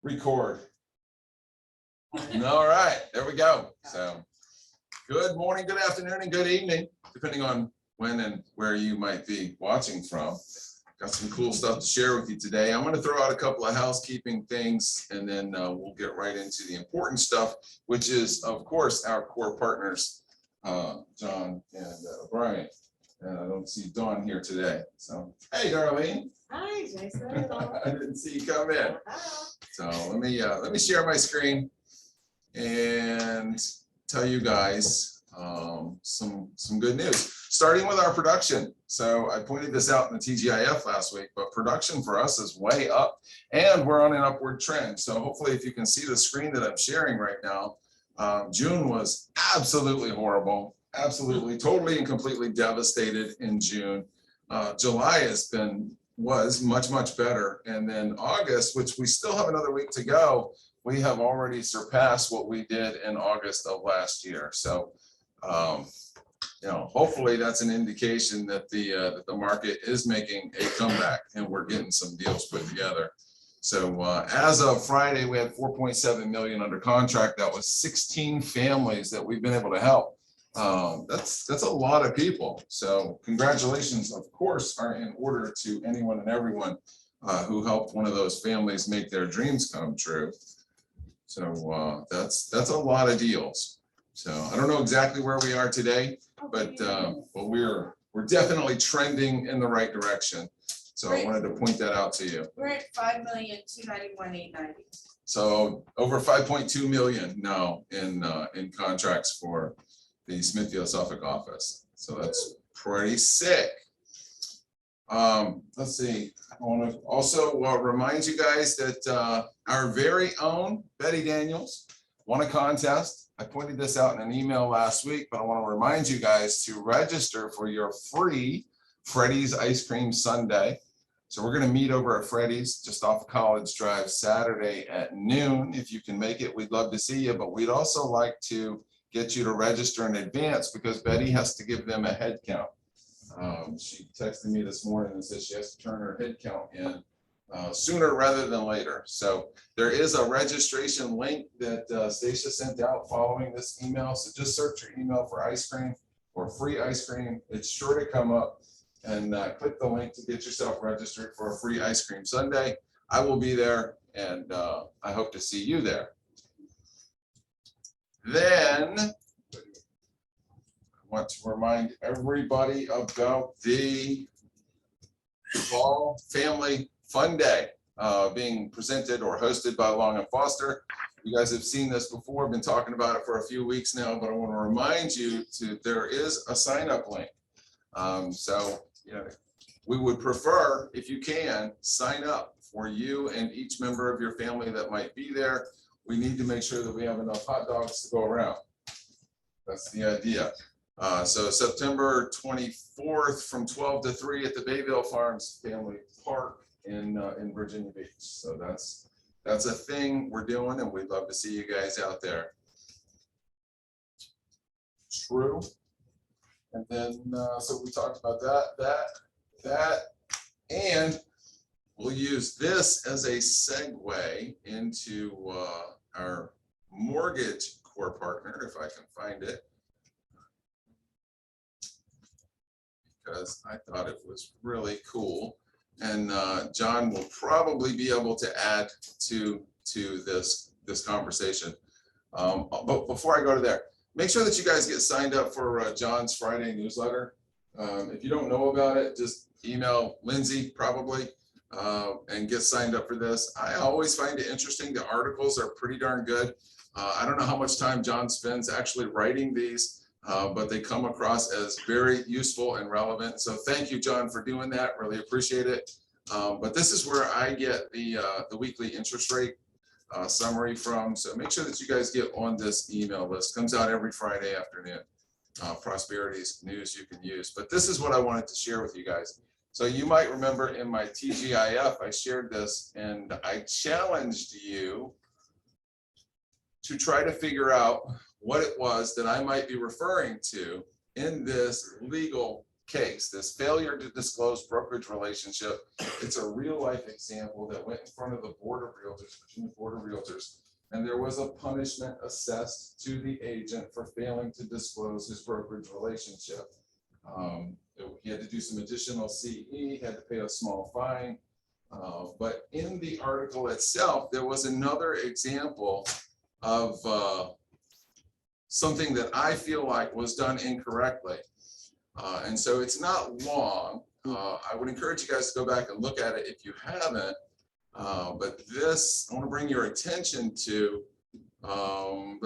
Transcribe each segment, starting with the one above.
Record. All right, there we go. So good morning, good afternoon, and good evening, depending on when and where you might be watching from. Got some cool stuff to share with you today. I'm going to throw out a couple of housekeeping things, and then we'll get right into the important stuff, which is, of course, our core partners, John and Brian. And I don't see Dawn here today. So, hey, Darlene. Hi, Jason. I didn't see you come in. So let me share my screen and tell you guys some good news. Starting with our production. So I pointed this out in the TGIF last week, but production for us is way up and we're on an upward trend. So hopefully if you can see the screen that I'm sharing right now, June was absolutely horrible, absolutely, totally and completely devastated in June. July was much better. And then August, which we still have another week to go, we have already surpassed what we did in August of last year. So, hopefully that's an indication that the market is making a comeback and we're getting some deals put together. So as of Friday, we had 4.7 million under contract. That was 16 families that we've been able to help. That's a lot of people. So congratulations, of course, are in order to anyone and everyone who helped one of those families make their dreams come true. So that's a lot of deals. So I don't know exactly where we are today, but we're definitely trending in the right direction. So I wanted to point that out to you. We're at 5,291,890. So over 5.2 million now in contracts for the Smithfield Suffolk office. So that's pretty sick. Let's see. I want to also remind you guys that our very own Betty Daniels won a contest. I pointed this out in an email last week, but I want to remind you guys to register for your free Freddy's Ice Cream Sundae. So we're going to meet over at Freddy's just off College Drive Saturday at noon. If you can make it, we'd love to see you, but we'd also like to get you to register in advance because Betty has to give them a head count. She texted me this morning and said she has to turn her head count in sooner rather than later. So there is a registration link that Stacia sent out following this email. So just search your email for ice cream or free ice cream. It's sure to come up, and click the link to get yourself registered for a free ice cream sundae. I will be there, and I hope to see you there. Then I want to remind everybody about the Fall Family Fun Day being presented or hosted by Long and Foster. You guys have seen this before. I've been talking about it for a few weeks now, but I want to remind you there is a sign-up link. We would prefer, if you can, sign up for you and each member of your family that might be there. We need to make sure that we have enough hot dogs to go around. That's the idea. So September 24th from 12 to 3 at the Bayville Farms Family Park in Virginia Beach. So that's a thing we're doing, and we'd love to see you guys out there. True. And then, so we talked about that, and we'll use this as a segue into our mortgage core partner, if I can find it, because I thought it was really cool. And John will probably be able to add to this conversation. But before I go to there, make sure that you guys get signed up for John's Friday newsletter. If you don't know about it, just email Lindsay probably and get signed up for this. I always find it interesting. The articles are pretty darn good. I don't know how much time John spends actually writing these, but they come across as very useful and relevant. So thank you, John, for doing that. Really appreciate it. But this is where I get the weekly interest rate summary from. So make sure that you guys get on this email list. Comes out every Friday afternoon. Prosperity's news you can use. But this is what I wanted to share with you guys. So you might remember in my TGIF, I shared this and I challenged you to try to figure out what it was that I might be referring to in this legal case, this failure to disclose brokerage relationship. It's a real life example that went in front of the Board of Realtors, Virginia Board of Realtors, and there was a punishment assessed to the agent for failing to disclose his brokerage relationship. He had to do some additional CE, had to pay a small fine. But in the article itself, there was another example of something that I feel like was done incorrectly. And so it's not long. I would encourage you guys to go back and look at it if you haven't. But this, I want to bring your attention to on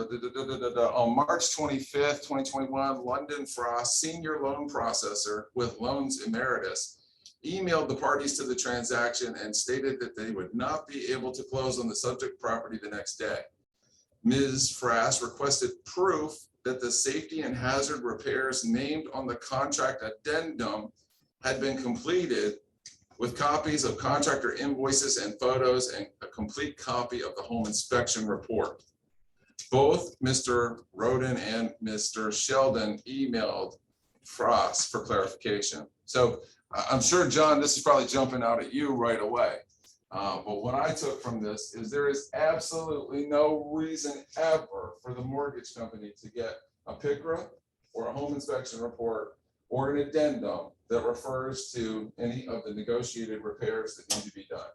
March 25th, 2021, London Frost, senior loan processor with Loans Emeritus, emailed the parties to the transaction and stated that they would not be able to close on the subject property the next day. Ms. Frost requested proof that the safety and hazard repairs named on the contract addendum had been completed, with copies of contractor invoices and photos and a complete copy of the home inspection report. Both Mr. Roden and Mr. Sheldon emailed Frost for clarification. So I'm sure, John, this is probably jumping out at you right away. But what I took from this is there is absolutely no reason ever for the mortgage company to get a PICRA or a home inspection report or an addendum that refers to any of the negotiated repairs that need to be done.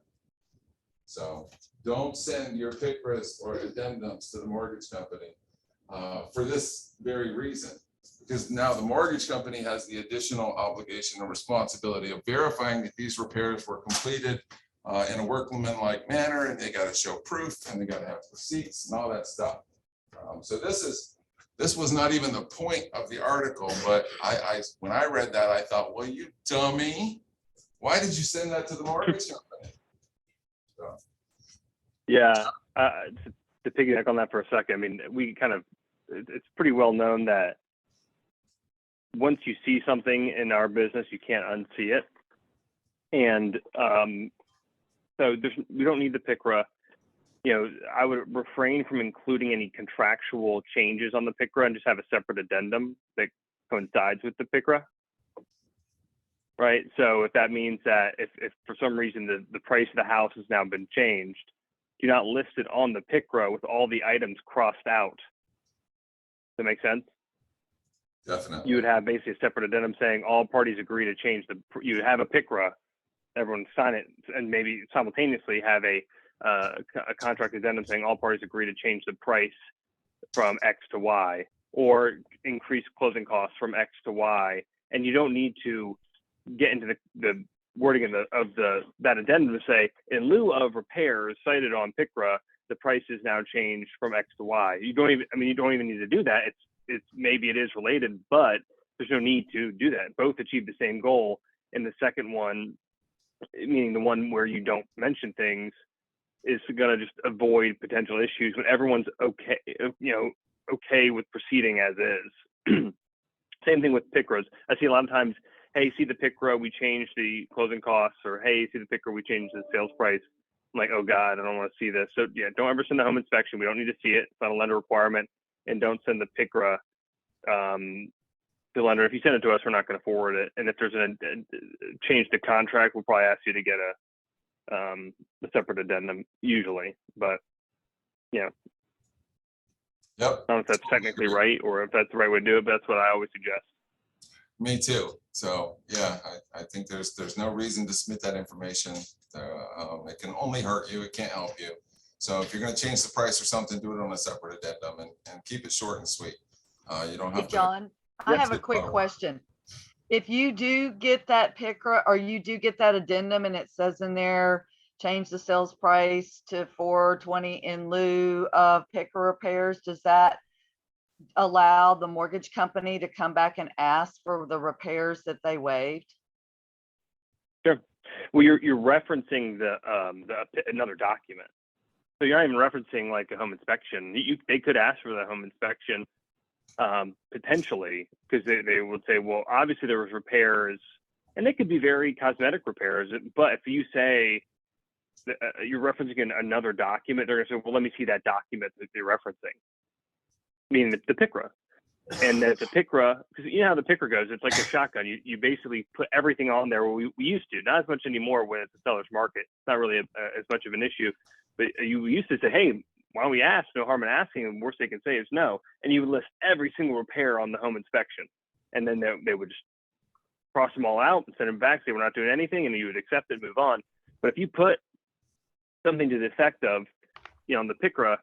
So don't send your PICRAs or addendums to the mortgage company for this very reason, because now the mortgage company has the additional obligation and responsibility of verifying that these repairs were completed in a workmanlike manner, and they got to show proof, and they got to have receipts and all that stuff. So this was not even the point of the article, but when I read that, I thought, well, you dummy, why did you send that to the mortgage company? So. Yeah, to piggyback on that for a second, I mean, it's pretty well known that once you see something in our business, you can't unsee it. And so we don't need the PICRA. You know, I would refrain from including any contractual changes on the PICRA and just have a separate addendum that coincides with the PICRA. Right. So if that means that if for some reason the price of the house has now been changed, do not list it on the PICRA with all the items crossed out. Does that make sense? Definitely. You would have basically a separate addendum saying all parties agree to change you would have a PICRA, everyone sign it, and maybe simultaneously have a contract addendum saying all parties agree to change the price from X to Y, or increase closing costs from X to Y. And you don't need to get into the wording of that addendum to say, in lieu of repairs cited on PICRA, the price is now changed from X to Y. You don't even need to do that. It's maybe it is related, but there's no need to do that. Both achieve the same goal. And the second one, meaning the one where you don't mention things, is going to just avoid potential issues when everyone's okay with proceeding as is. Same thing with PICRAs. I see a lot of times, hey, see the PICRA, we changed the closing costs, or hey, see the PICRA, we changed the sales price. I'm like, oh God, I don't want to see this. So yeah, don't ever send the home inspection. We don't need to see it. It's not a lender requirement. And don't send the PICRA to the lender. If you send it to us, we're not going to forward it. And if there's a change to contract, we'll probably ask you to get a separate addendum usually. But yeah. Yep. I don't know if that's technically right or if that's the right way to do it, but that's what I always suggest. Me too. So yeah, I think there's no reason to submit that information. It can only hurt you. It can't help you. So if you're going to change the price or something, do it on a separate addendum and keep it short and sweet. You don't have Hey, to. John, I have a quick question. If you do get that PICRA or you do get that addendum and it says in there, change the sales price to $420 in lieu of PICRA repairs, does that allow the mortgage company to come back and ask for the repairs that they waived? Sure. Well, you're referencing another document. So you're not even referencing like a home inspection. They could ask for the home inspection potentially, because they would say, well, obviously there was repairs, and they could be very cosmetic repairs. But if you say you're referencing another document, they're going to say, well, let me see that document that you're referencing, meaning the PICRA. And that the PICRA, because you know how the PICRA goes, it's like a shotgun. You basically put everything on there. We used to, not as much anymore when it's a seller's market. It's not really as much of an issue. But you used to say, hey, why don't we ask? No harm in asking. And worst they can say is no. And you would list every single repair on the home inspection. And then they would just cross them all out and send them back, say we're not doing anything, and you would accept it, move on. But if you put something to the effect of, on the PICRA,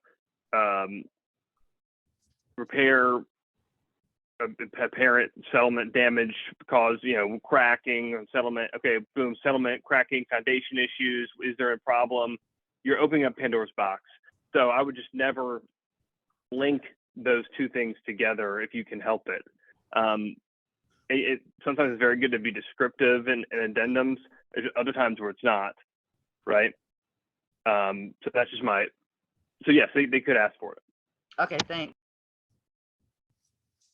repair, apparent settlement damage cause, cracking, settlement, okay, boom, settlement, cracking, foundation issues, is there a problem? You're opening up Pandora's box. So I would just never link those two things together if you can help it. Sometimes it's very good to be descriptive in addendums. There's other times where it's not, right? So that's just so yes, they could ask for it. Okay, thanks.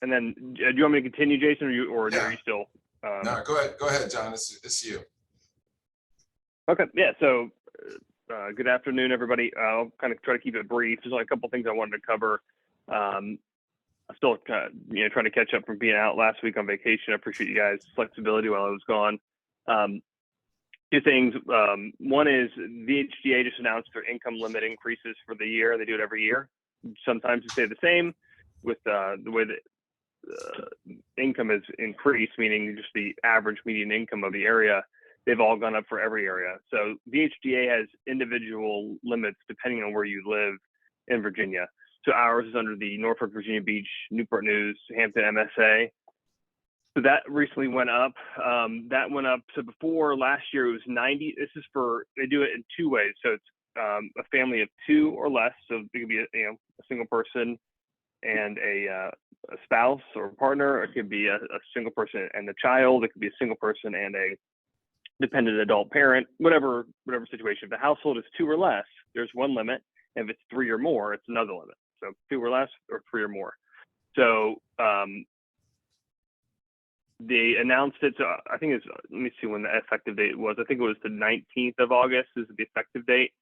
And then, do you want me to continue, Jason, or Yeah. are you still? No, go ahead, John. It's you. Okay, yeah. So, good afternoon, everybody. I'll kind of try to keep it brief. There's only a couple things I wanted to cover. I'm still, trying to catch up from being out last week on vacation. I appreciate you guys' flexibility while I was gone. Two things. One is VHGA just announced their income limit increases for the year. They do it every year. Sometimes they stay the same with the way that income is increased, meaning just the average median income of the area. They've all gone up for every area. So VHGA has individual limits depending on where you live in Virginia. So ours is under the Norfolk, Virginia Beach, Newport News, Hampton MSA. So that recently went up. That went up. So before last year it was 90. This is they do it in two ways. So it's a family of two or less. So it could be a single person and a spouse or partner. It could be a single person and a child. It could be a single person and a dependent adult parent. Whatever situation. If the household is two or less, there's one limit. And if it's three or more, it's another limit. So two or less or three or more. So they announced it. So I think it's, let me see when the effective date was. I think it was the 19th of August is the effective date.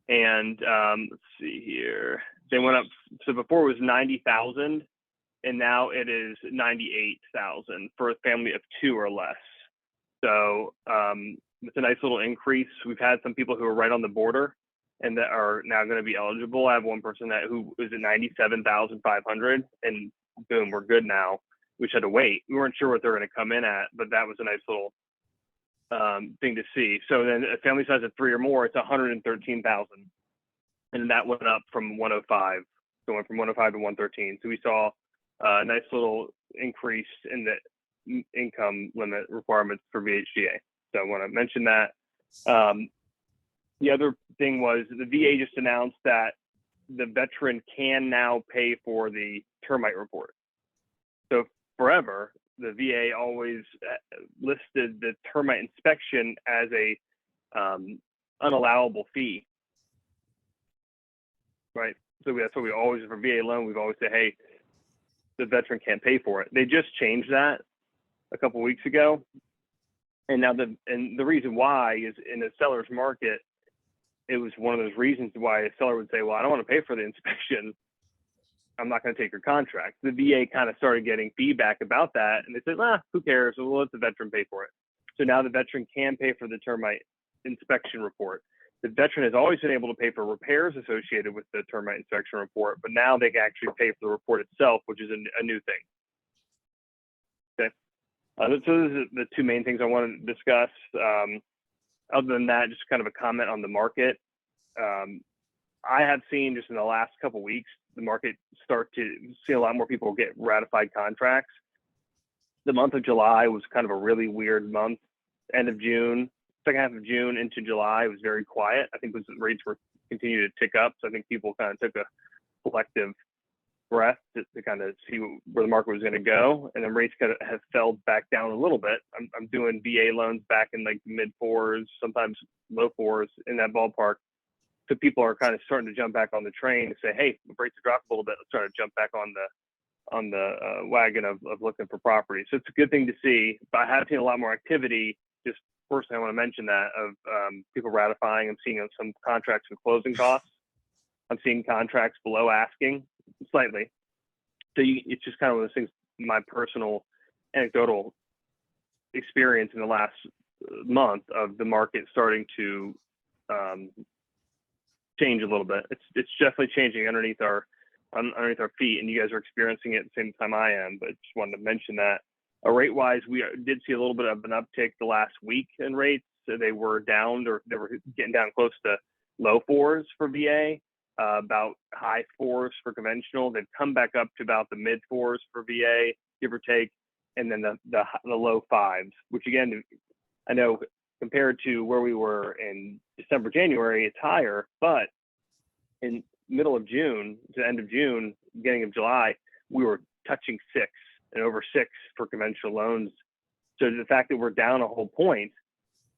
And let's see here. They went up. So before it was 90,000 and now it is 98,000 for a family of two or less. So it's a nice little increase. We've had some people who are right on the border and that are now going to be eligible. I have one person who is at 97,500 and boom, we're good now. We just had to wait. We weren't sure what they're going to come in at, but that was a nice little thing to see. So then a family size of three or more, it's 113,000. And that went up from 105, going from 105 to 113. So we saw a nice little increase in the income limit requirements for VHGA. So I want to mention that. The other thing was the VA just announced that the veteran can now pay for the termite report. So forever, the VA always listed the termite inspection as a unallowable fee, right? So that's what we always, for VA loan, we've always said, hey, the veteran can't pay for it. They just changed that a couple weeks ago. And now the reason why is in the seller's market, it was one of those reasons why a seller would say, well, I don't want to pay for the inspection. I'm not going to take your contract. The VA kind of started getting feedback about that. And they said, who cares? We'll let the veteran pay for it. So now the veteran can pay for the termite inspection report. The veteran has always been able to pay for repairs associated with the termite inspection report, but now they can actually pay for the report itself, which is a new thing. Okay. So those are the two main things I wanted to discuss. Other than that, just kind of a comment on the market. I have seen just in the last couple of weeks, the market start to see a lot more people get ratified contracts. The month of July was kind of a really weird month. End of June, second half of June into July was very quiet. I think the rates were continuing to tick up. So I think people kind of took a collective breath to kind of see where the market was going to go. And then rates kind of have fell back down a little bit. I'm doing VA loans back in like mid fours, sometimes low fours, in that ballpark. So people are kind of starting to jump back on the train and say, hey, the rates have dropped a little bit. Let's try to jump back on the wagon of looking for property. So it's a good thing to see. But I have seen a lot more activity. Just personally, I want to mention that of people ratifying. I'm seeing some contracts with closing costs. I'm seeing contracts below asking slightly. it's just kind of one of those things, my personal anecdotal experience in the last month of the market starting to change a little bit. It's definitely changing underneath our feet, and you guys are experiencing it at the same time I am, but just wanted to mention that. Rate wise, we did see a little bit of an uptick the last week in rates. So they were down, or they were getting down close to low 4s for VA, about high 4s for conventional. They've come back up to about the mid 4s for VA, give or take, and then the low 5s, which again, I know compared to where we were in December, January, it's higher, but in middle of June to end of June, beginning of July, we were touching 6 and over 6 for conventional loans. So the fact that we're down a whole point,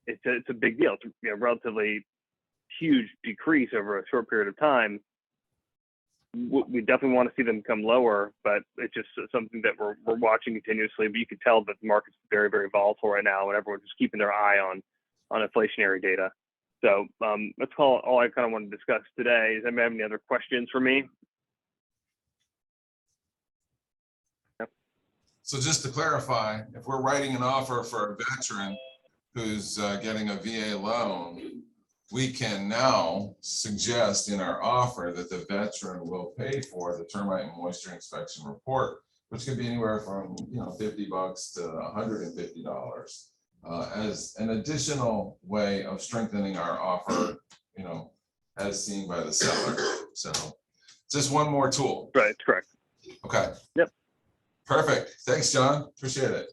it's a big deal. It's a relatively huge decrease over a short period of time. We definitely want to see them come lower, but it's just something that we're watching continuously. But you can tell that the market's very, very volatile right now, and everyone's just keeping their eye on inflationary data. So that's all I kind of want to discuss today. Does anybody have any other questions for me? Yep. So just to clarify, if we're writing an offer for a veteran who's getting a VA loan, we can now suggest in our offer that the veteran will pay for the termite and moisture inspection report, which could be anywhere from $50 to $150, as an additional way of strengthening our offer, as seen by the seller. So just one more tool. Right, correct. Okay. Yep. Perfect. Thanks, John. Appreciate it.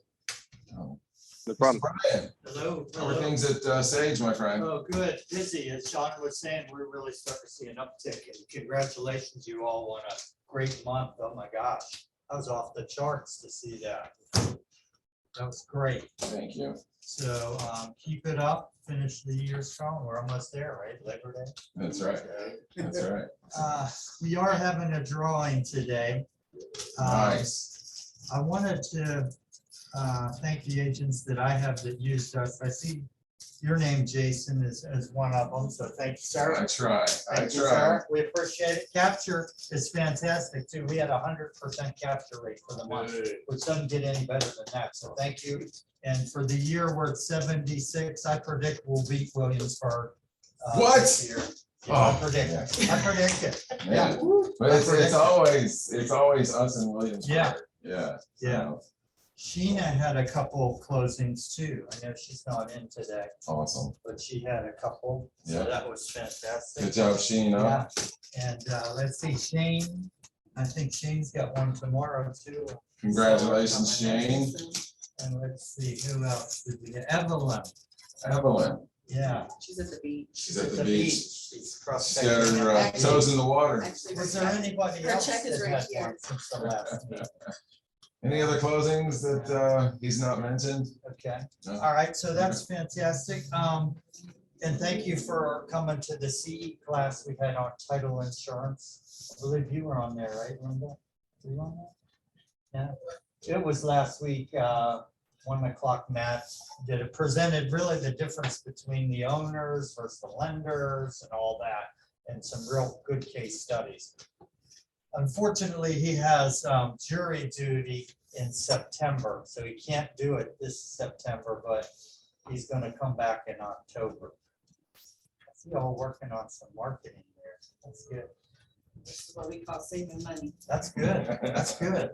No problem. Brian, Hello. how are things at Sage, my friend? Oh, good. Busy. As Sean was saying, we're really starting to see an uptick. And congratulations, you all on a great month. Oh my gosh. I was off the charts to see that. That was great. Thank you. So keep it up. Finish the year strong. We're almost there, right? Labor Day. That's right. That's right. We are having a drawing today. Nice. I wanted to thank the agents that I have that used us. I see your name, Jason, is one of them. So thank you, sir. I try. Thank you, sir. We appreciate it. Capture is fantastic too. We had 100% capture rate for the month, which doesn't get any better than that. So thank you. And for the year, we're at 76. I predict we'll beat Williamsburg. What? This year. Oh, I predict it. yeah. I predict it. Yeah. But it's always us and Williamsburg. Yeah. Yeah. Yeah. Sheena had a couple of closings too. I know she's not in today, Awesome. but she had a couple. So Yeah. that was fantastic. Good job, Sheena. Yeah. And let's see, Shane. I think Shane's got one tomorrow too. Congratulations, Shane. And let's see, who else did we get? Evelyn. Evelyn. Yeah. She's at the beach. She's at the beach. She's cross She's got her toes in the water. Actually, Was there anybody her else check is that right had here. one since the last meeting? Any other closings that he's not mentioned? Okay, No? all right, so that's fantastic. And thank you for coming to the CE class we had on title insurance. I believe you were on there, right, Linda? Were you on that? Yeah, it was last week, 1 o'clock. Matt did it, presented really the difference between the owners versus the lenders and all that, and some real good case studies. Unfortunately, he has jury duty in September, so he can't do it this September, but he's going to come back in October. I see y'all working on some marketing there. That's good. This is what we call saving money. That's good. That's good.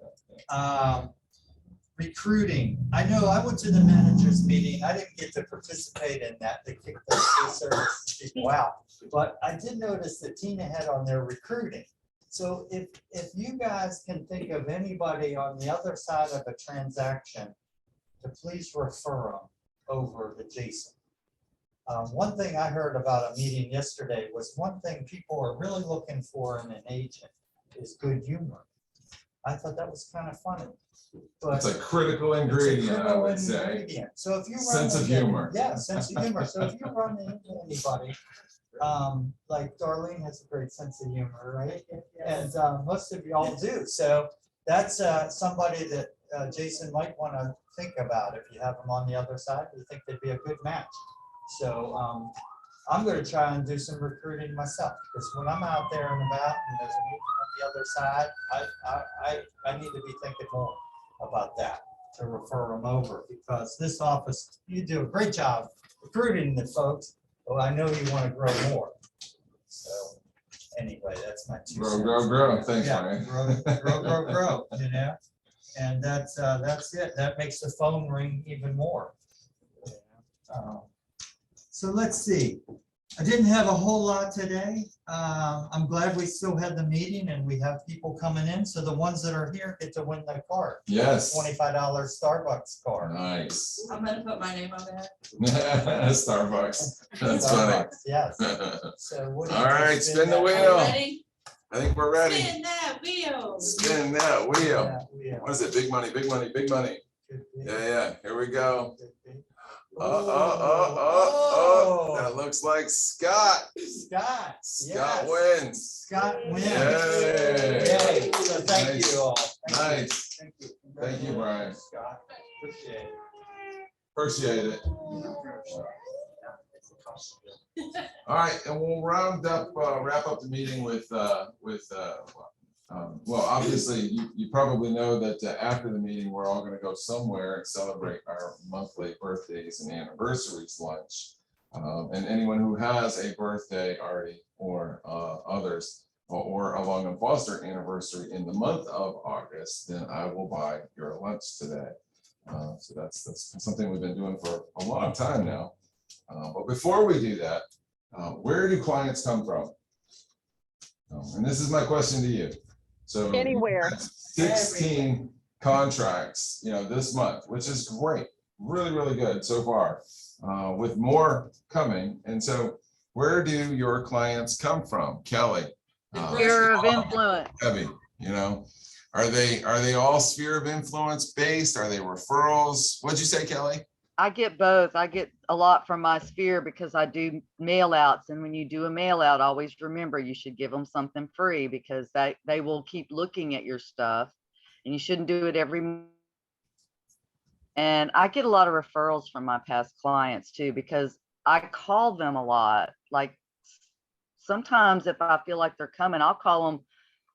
Recruiting. I know I went to the managers meeting. I didn't get to participate in that. They kicked the food service people out, but I did notice that Tina had on their recruiting. So if you guys can think of anybody on the other side of a transaction, to please refer them over to Jason. One thing I heard about a meeting yesterday was one thing people are really looking for in an agent is good humor. I thought that was kind of funny. But It's a critical ingredient, I would say. ingredient. So if you run Sense of into- humor. Yeah, sense of humor. So if you run into anybody, like Darlene has a great sense of humor, right? And most of y'all do. So that's somebody that Jason might want to think about if you have them on the other side. You think they'd be a good match. So I'm gonna try and do some recruiting myself, because when I'm out there and about and there's a meeting on the other side, I need to be thinking more about that, to refer them over, because this office, you do a great job recruiting the folks, but I know you wanna grow more. So, anyway, that's my 2 cents. Grow. Thanks, Yeah, Ryan. grow, you know? And that's it. That makes the phone ring even more. So let's see. I didn't have a whole lot today. I'm glad we still had the meeting and we have people coming in. So the ones that are here get to win the card. Yes. $25 Starbucks card. Nice. I'm gonna put my name on that. Starbucks. That's funny. Starbucks, yes. So what do you All right, think? spin the Are we wheel. ready? I think we're ready. Spin that wheel. Spin that wheel. Yeah, yeah. What is it? Big money, big money, big money. Could be, Yeah. Here we go. could be. Oh, that looks like Scott. Scott. Scott yes. wins. Scott wins. Yay. Yay. So thank Nice. you all. Thank you. Nice. Thank you. Thank you, Brian. Scott. Appreciate it. Appreciate it. All right, and we'll wrap up the meeting with, well, obviously, you probably know that after the meeting, we're all gonna go somewhere and celebrate our monthly birthdays and anniversaries lunch. And anyone who has a birthday already or others, or a Long and Foster anniversary in the month of August, then I will buy your lunch today. So that's something we've been doing for a long time now. But before we do that, where do clients come from? And this is my question to you. So Anywhere. 16 contracts, this month, which is great, really, really good so far, with more coming. And so where do your clients come from? Kelly? Sphere of influence. Debbie, are they all sphere of influence based? Are they referrals? What'd you say, Kelly? I get both. I get a lot from my sphere because I do mail outs. And when you do a mail out, always remember you should give them something free, because they will keep looking at your stuff, and you shouldn't do it and I get a lot of referrals from my past clients too, because I call them a lot. Like sometimes if I feel like they're coming, I'll call them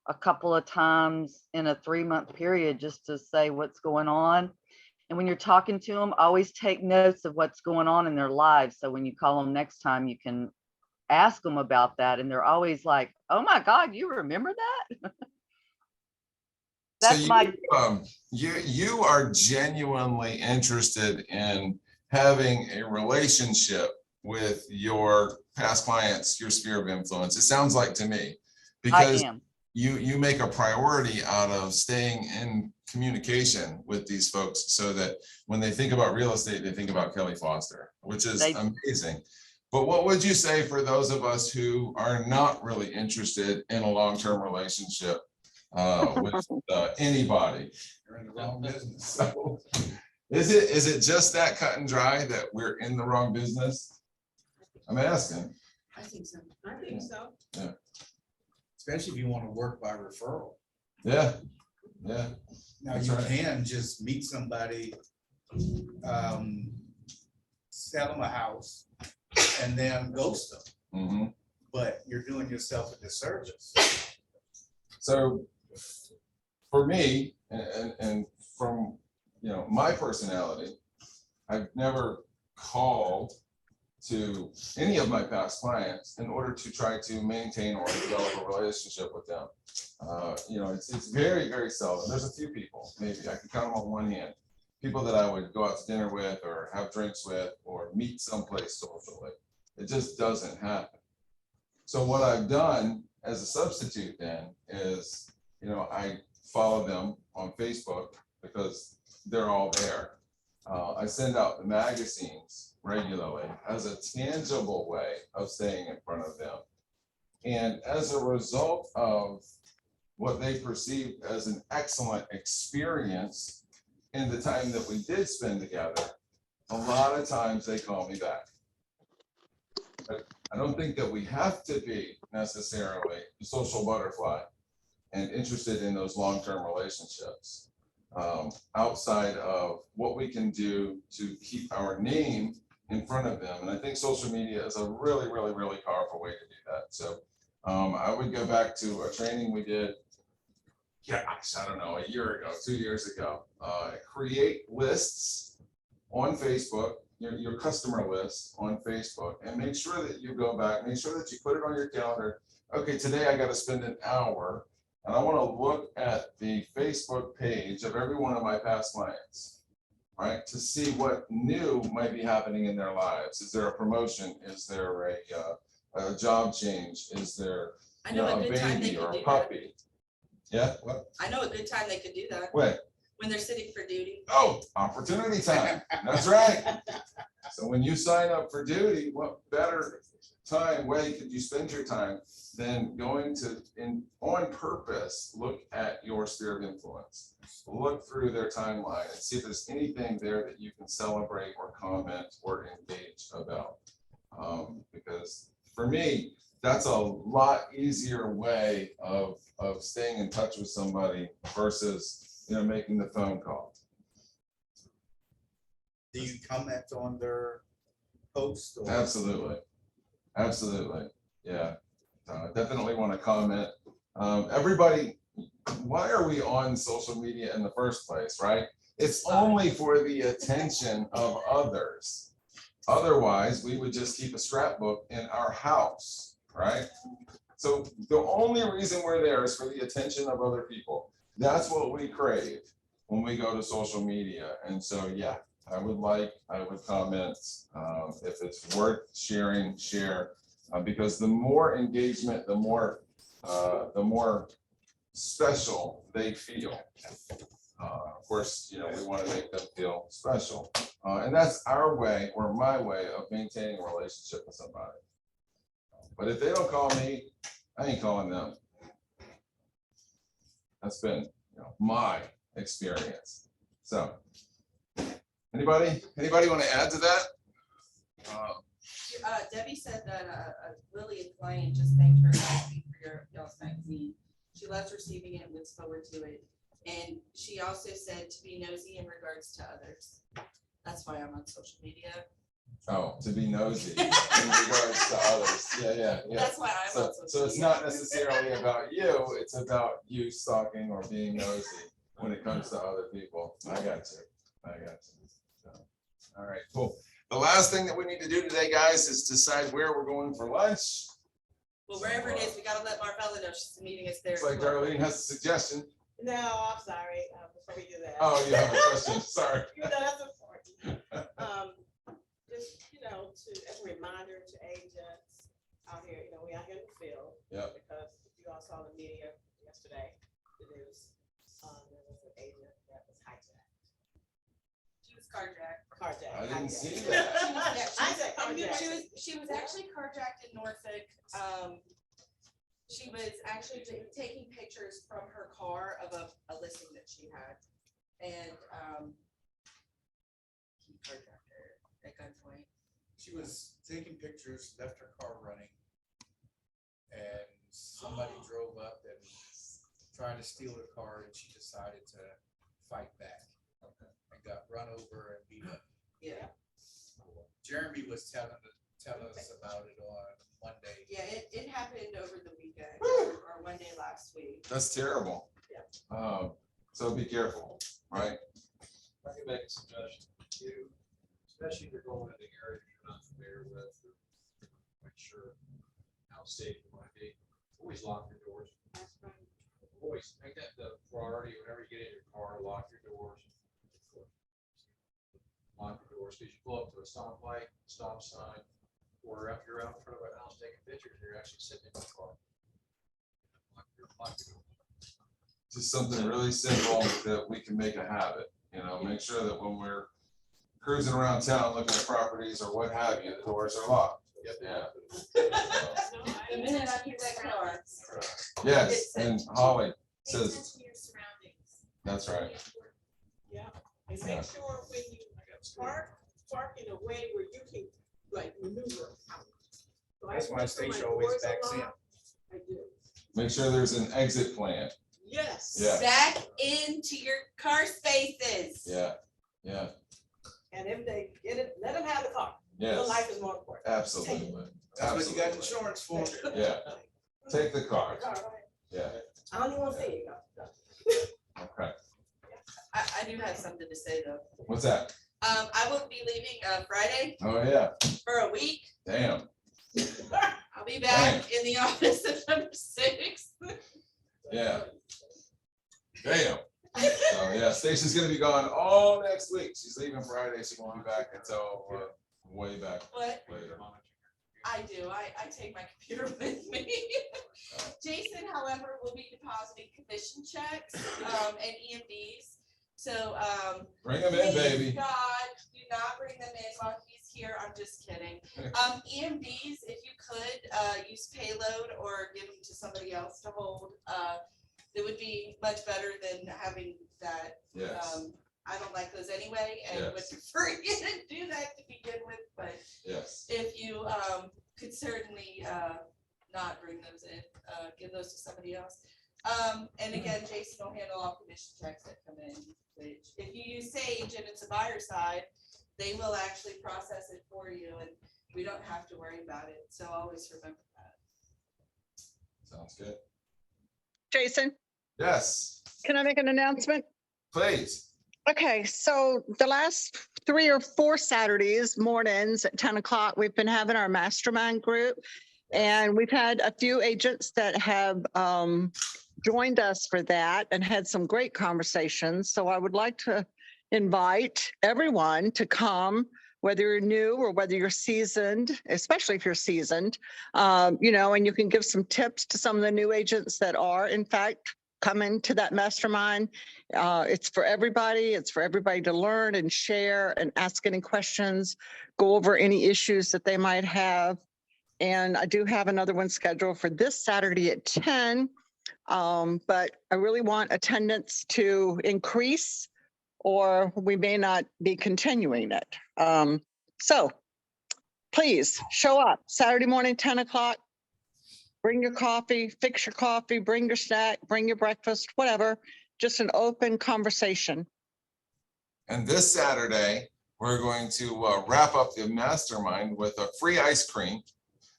a couple of times in a 3-month period just to say what's going on. And when you're talking to them, always take notes of what's going on in their lives. So when you call them next time, you can ask them about that. And they're always like, oh my God, you remember that? That's you are genuinely interested in having a relationship with your past clients, your sphere of influence. It sounds like to me, because I am. you make a priority out of staying in communication with these folks, so that when they think about real estate, they think about Kelly Foster, which is amazing. But what would you say for those of us who are not really interested in a long-term relationship with anybody? You're in the wrong business. So, is it just that cut and dry that we're in the wrong business? I'm asking. I think so. I think so. Yeah. Especially if you want to work by referral. Yeah. Now That's you right. can just meet somebody, sell them a house, and then ghost them. Mm-hmm. But you're doing yourself a disservice. So for me, and from my personality, I've never called to any of my past clients in order to try to maintain or develop a relationship with them. It's very, very seldom. There's a few people, maybe I can count them on one hand, people that I would go out to dinner with or have drinks with or meet someplace socially. It just doesn't happen. So what I've done as a substitute then is, I follow them on Facebook because they're all there. I send out the magazines regularly as a tangible way of staying in front of them. And as a result of what they perceived as an excellent experience in the time that we did spend together, a lot of times they call me back. But I don't think that we have to be necessarily the social butterfly and interested in those long-term relationships. Outside of what we can do to keep our name in front of them. And I think social media is a really, really, really powerful way to do that. So I would go back to a training we did, gosh, I don't know, a year ago, 2 years ago. Create lists on Facebook, your customer list on Facebook, and make sure that you go back, make sure that you put it on your calendar. Okay, today I got to spend an hour and I want to look at the Facebook page of every one of my past clients, right? To see what new might be happening in their lives. Is there a promotion? Is there a job change? Is there I know a a good time they baby or could a do that. puppy? Yeah, what? I know a good time they could do that, When? when they're sitting for duty. Oh, opportunity time. That's right. So when you sign up for duty, what better way could you spend your time than going to, on purpose, look at your sphere of influence, look through their timeline and see if there's anything there that you can celebrate or comment or engage about. Because for me, that's a lot easier way of staying in touch with somebody versus, making the phone call. Do you comment on their post? Or? Absolutely. Absolutely. Yeah. Definitely want to comment. Everybody, why are we on social media in the first place, right? It's only for the attention of others. Otherwise, we would just keep a scrapbook in our house, right? So the only reason we're there is for the attention of other people. That's what we crave when we go to social media. And so, yeah, I would comment if it's worth sharing, share, because the more engagement, the more special they feel. Of course, we want to make them feel special, and that's our way or my way of maintaining a relationship with somebody. But if they don't call me, I ain't calling them. That's been my experience. So. Anybody want to add to that? Debbie said that Lily, a client, just thanked her last week for y'all's magazine. She loves receiving it and looks forward to it. And she also said to be nosy in regards to others. That's why I'm on social media. Oh, to be nosy in regards to others. Yeah. That's why I'm on social media. So it's not necessarily about you, it's about you stalking or being nosy when it comes to other people. I got you. So, all right, cool. The last thing that we need to do today, guys, is decide where we're going for lunch. Well, wherever it is, we gotta let Marvella know she's meeting us there. It's like Darlene has a suggestion. No, I'm sorry, before we do that. Oh, you have a question, sorry. You know, that's important. Just, as a reminder to agents out here, we out here in the field. Yep. Because you all saw the media yesterday, the news, there was an agent that was hijacked. She was carjacked. I didn't see She that. was actually carjacked in Norfolk. She was actually taking pictures from her car of a listing that she had. And he carjacked her at gunpoint. She was taking pictures, left her car running, and somebody drove up and tried to steal her car, and she decided to fight back. And got run over and beat up. Yeah. Jeremy was telling us about it on Monday. Yeah, it happened over the weekend or one day last week. That's terrible. Yeah. So be careful, right? I can make a suggestion to you, especially if you're going in the area you're not familiar with, or make sure how safe you want to be. Always lock your doors. Always make that the priority whenever you get in your car, lock your doors. Lock your doors, because you pull up to a stoplight, stop sign, or if you're out in front of a house taking pictures, you're actually sitting in the car. Lock your door. Just something really simple that we can make a habit, make sure that when we're cruising around town, looking at properties or what have you, the doors are locked. Yeah. The minute I picked that car. Yes, and Holly says, to your surroundings. that's right. Yeah, and make sure when you park in a way where you can maneuver out. So That's why make sure my Stacia always doors are backs in. locked. I do. Make sure there's an exit plan. Yes. Yeah. Back into your car spaces. Yeah. And if they get it, let them have the car. Yes. Your life is more important. Absolutely. That's what you got Absolutely. insurance for. Yeah. Take the car. All right. Yeah, I don't even want to say it. okay. I do have something to say though. What's that? I will be leaving, Friday Oh, yeah, for a week. damn, I'll be back in the office September 6th. yeah. Damn. So, yeah, Stacy's gonna be gone all next week. She's leaving Friday. She won't be back until way back But later. I do, I take my computer with me. Jason, however, will be depositing commission checks, and EMDs. So, Bring them in, please, baby. God, do not bring them in while he's here. I'm just kidding. EMDs, if you could, use payload or give them to somebody else to hold, it would be much better than having that. Yes, I don't like those anyway, and would Yes. prefer you to do that to begin with, but yes, if you, could certainly, not bring those in, give those to somebody else. And again, Jason will handle all commission checks that come in, which if you use Sage and it's a buyer side, they will actually process it for you and we don't have to worry about it. So always remember that. sounds good. Jason, Yes, can I make an announcement? please. Okay, so the last 3 or 4 Saturdays mornings at 10 o'clock, we've been having our mastermind group. And we've had a few agents that have joined us for that and had some great conversations. So I would like to invite everyone to come, whether you're new or whether you're seasoned, especially if you're seasoned, and you can give some tips to some of the new agents that are in fact coming to that mastermind. It's for everybody. It's for everybody to learn and share and ask any questions, go over any issues that they might have. And I do have another one scheduled for this Saturday at 10. But I really want attendance to increase or we may not be continuing it. So please show up Saturday morning, 10 o'clock. Bring your coffee, fix your coffee, bring your snack, bring your breakfast, whatever. Just an open conversation. And this Saturday, we're going to wrap up the mastermind with a free ice cream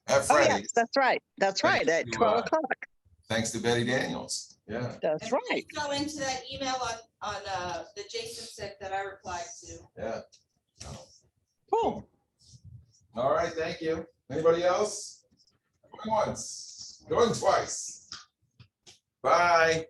at Oh, yes, Freddy's, that's right. That's right. At Thank you, 12 o'clock. thanks to Betty Daniels. Yeah, That's And right. please go into that email on the Jason sent that I replied to. yeah. Cool. All right, thank you. Anybody else? Going once, going twice. Bye.